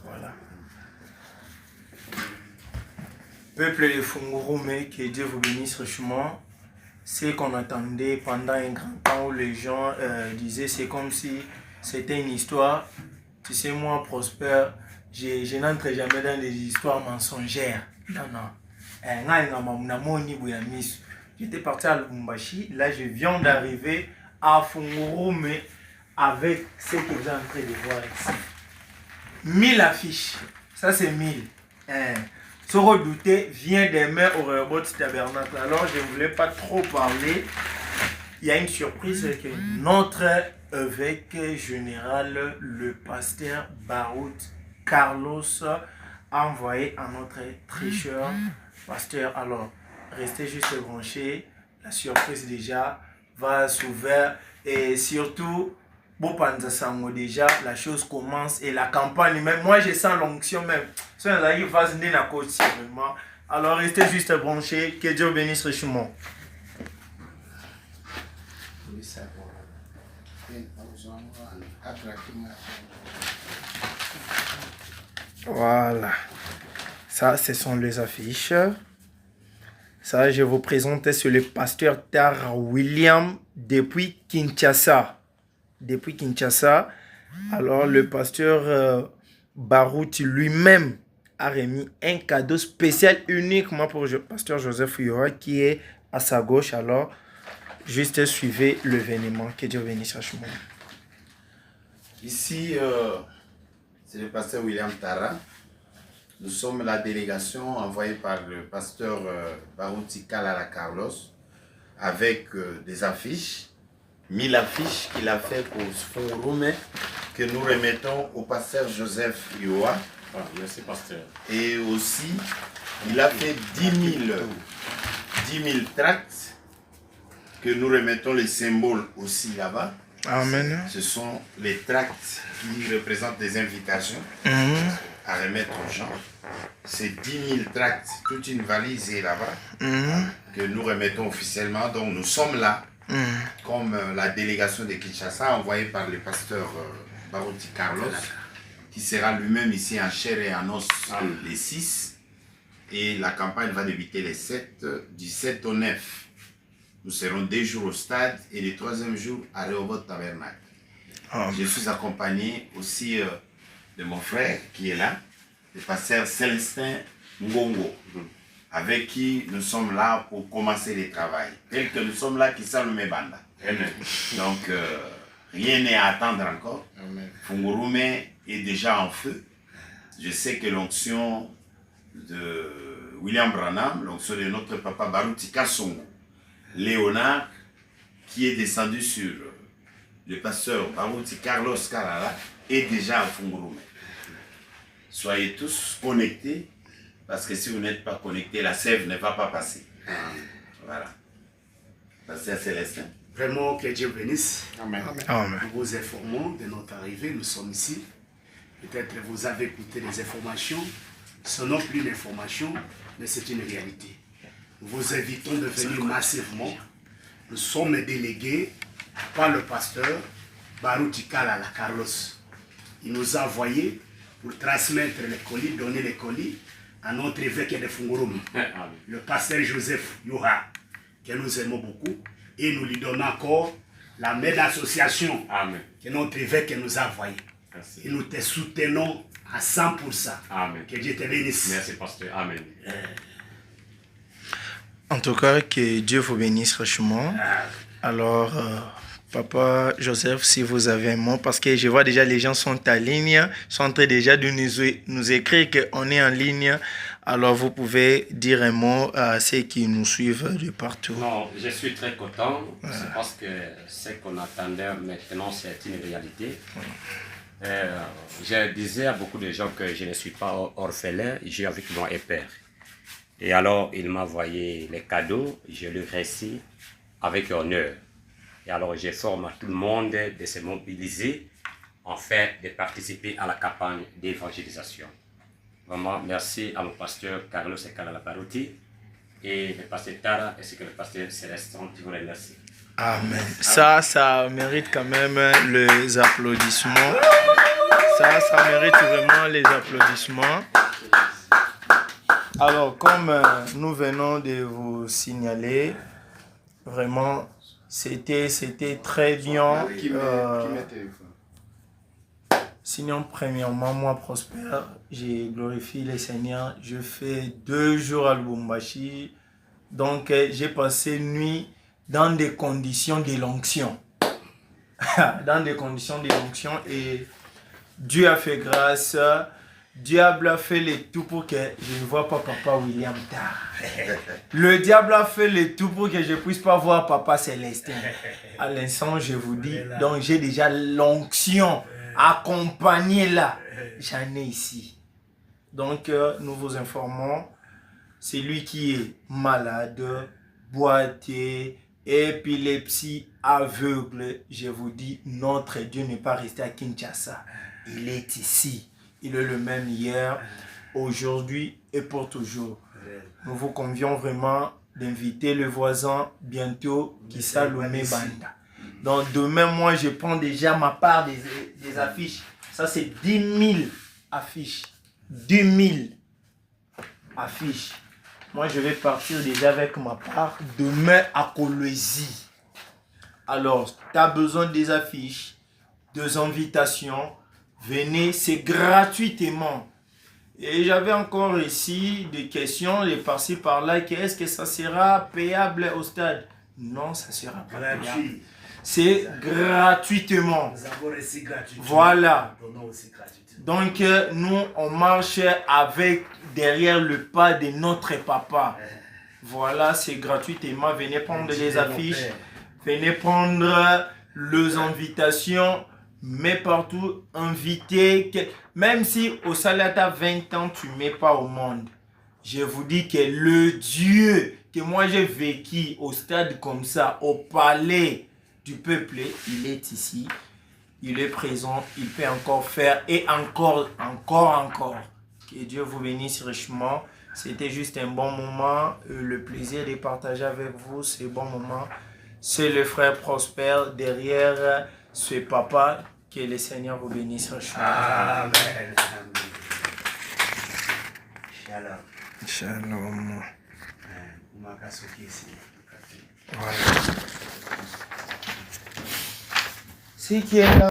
Voilà. Peuple de Fungurume, que Dieu vous bénisse richement. C'est qu'on attendait pendant un grand temps où les gens disaient c'est comme si c'était une histoire. Tu sais, moi, Prosper, je n'entre jamais dans des histoires mensongères. Non, non. J'étais parti à Lubumbashi. Là, je viens d'arriver à Fungurume avec ce que vous êtes en train de voir ici. 1000 affiches. Ça, c'est 1000. Ce redouté vient des mains au Rehoboth Tabernacle. Alors, je ne voulais pas trop parler. Il y a une surprise que notre évêque général, le pasteur Barout Carlos, a envoyé à notre tricheur pasteur. Alors, restez juste branchés. La surprise déjà va s'ouvrir. Et surtout, Bopanza déjà, la chose commence et la campagne même. Moi, je sens l'onction même. Alors, restez juste branchés. Que Dieu bénisse richement. Voilà. Ça, ce sont les affiches. Ça, je vous présente sur le pasteur Tar William depuis Kinshasa. Depuis Kinshasa. Alors, le pasteur Barout lui-même a remis un cadeau spécial uniquement pour le pasteur Joseph Yoa qui est à sa gauche. Alors, juste suivez l'événement. Que Dieu bénisse richement. Ici, c'est le pasteur William Tara. Nous sommes la délégation envoyée par le pasteur Barouti Kalala Carlos avec des affiches, 1000 affiches qu'il a fait pour Fungurume que nous remettons au pasteur Joseph Yoa. Ah, merci pasteur. Et aussi, il a fait 10 000 tracts que nous remettons les symboles aussi là-bas. Amen. Ce sont les tracts qui représentent des invitations à remettre aux gens. C'est 10 000 tracts, toute une valise est là-bas que nous remettons officiellement. Donc nous sommes là comme la délégation de Kinshasa envoyée par le pasteur Barouti Carlos qui sera lui-même ici en chair et en os les 6 et la campagne va débuter les 7, du 7 au 9. Nous serons 2 jours au stade et le 3e jour à Rehoboth Tabernacle. Je suis accompagné aussi de mon frère qui est là, le pasteur Célestin Ngongo, avec qui nous sommes là pour commencer le travail. Tel que nous sommes là, qui saluent mes bandes. Donc, rien n'est à attendre encore. Fungurume est déjà en feu. Je sais que l'onction de William Branham, l'onction de notre papa Barouti Kassongo, Léonard, qui est descendu sur le pasteur Barouti Carlos Kalala, est déjà à Fungurume. Soyez tous connectés, parce que si vous n'êtes pas connectés, la sève ne va pas passer. Voilà. Pasteur Célestin. Vraiment, que Dieu bénisse. Amen. Amen. Nous vous informons de notre arrivée. Nous sommes ici. Peut-être que vous avez écouté des informations. Ce n'est plus une information, mais c'est une réalité. Nous vous invitons de venir massivement. Nous sommes délégués par le pasteur Barouti Kalala Carlos. Il nous a envoyés pour transmettre les colis, donner les colis à notre évêque de Fungurume, le pasteur Joseph Yoha, que nous aimons beaucoup. Et nous lui donnons encore la main d'association que notre évêque nous a envoyée. Et nous te soutenons à 100%. Amen. Que Dieu te bénisse. Merci pasteur. Amen. En tout cas, que Dieu vous bénisse richement. Alors, Papa Joseph, si vous avez un mot, parce que je vois déjà les gens sont en ligne, sont en train déjà de nous écrire qu'on est en ligne. Alors, vous pouvez dire un mot à ceux qui nous suivent de partout. Non, je suis très content. C'est parce que ce qu'on attendait maintenant, c'est une réalité. Je disais à beaucoup de gens que je ne suis pas orphelin, j'ai avec moi un père. Et alors, il m'a envoyé les cadeaux, je le récite avec honneur. Et alors, je forme à tout le monde de se mobiliser, en fait, de participer à la campagne d'évangélisation. Vraiment, merci à mon pasteur Carlos et Kalala Barouti et le pasteur Tara ainsi que le pasteur Célestin, je vous remercie. Amen. Ça mérite quand même les applaudissements. Ça mérite vraiment les applaudissements. Alors, comme nous venons de vous signaler, vraiment, c'était très bien. Sinon, premièrement, moi, Prosper, j'ai glorifié le Seigneur. Je fais 2 jours à Lubumbashi. Donc, j'ai passé une nuit dans des conditions de l'onction. Dans des conditions de l'onction. Et Dieu a fait grâce. Diable a fait le tout pour que je ne vois pas Papa William tard. Le diable a fait le tout pour que je ne puisse pas voir Papa Célestin. À l'instant, je vous dis, donc j'ai déjà l'onction accompagnée là. J'en ai ici. Donc, nous vous informons, c'est lui qui est malade, boiteux, épilepsie, aveugle. Je vous dis, notre Dieu n'est pas resté à Kinshasa. Il est ici. Il est le même hier, aujourd'hui et pour toujours. Nous vous convions vraiment d'inviter le voisin bientôt qui Salomé Banda. Donc demain, moi, je prends déjà ma part des affiches. Ça, c'est 10 000 affiches. 10 000 affiches. Moi, je vais partir déjà avec ma part demain à Kolwezi. Alors, tu as besoin des affiches, des invitations. Venez, c'est gratuitement. Et j'avais encore ici des questions, les par-ci par-là, est-ce que ça sera payable au stade? Non, ça sera pas payable. C'est gratuitement. Nous avons reçu gratuitement. Voilà. Nous donnons aussi gratuitement. Donc, nous, on marche avec derrière le pas de notre papa. Voilà, c'est gratuitement. Venez prendre les affiches. Venez prendre les invitations. Mais partout, invité, même si au Salata 20 ans, tu ne mets pas au monde. Je vous dis que le Dieu que moi j'ai vécu au stade comme ça, au palais du peuple, il est ici, il est présent, il peut encore faire et encore. Que Dieu vous bénisse richement. C'était juste un bon moment, le plaisir de partager avec vous ces bons moments. C'est le frère Prosper derrière ce papa. Que le Seigneur vous bénisse. Amen. Shalom. Shalom. Voilà. C'est qui est là.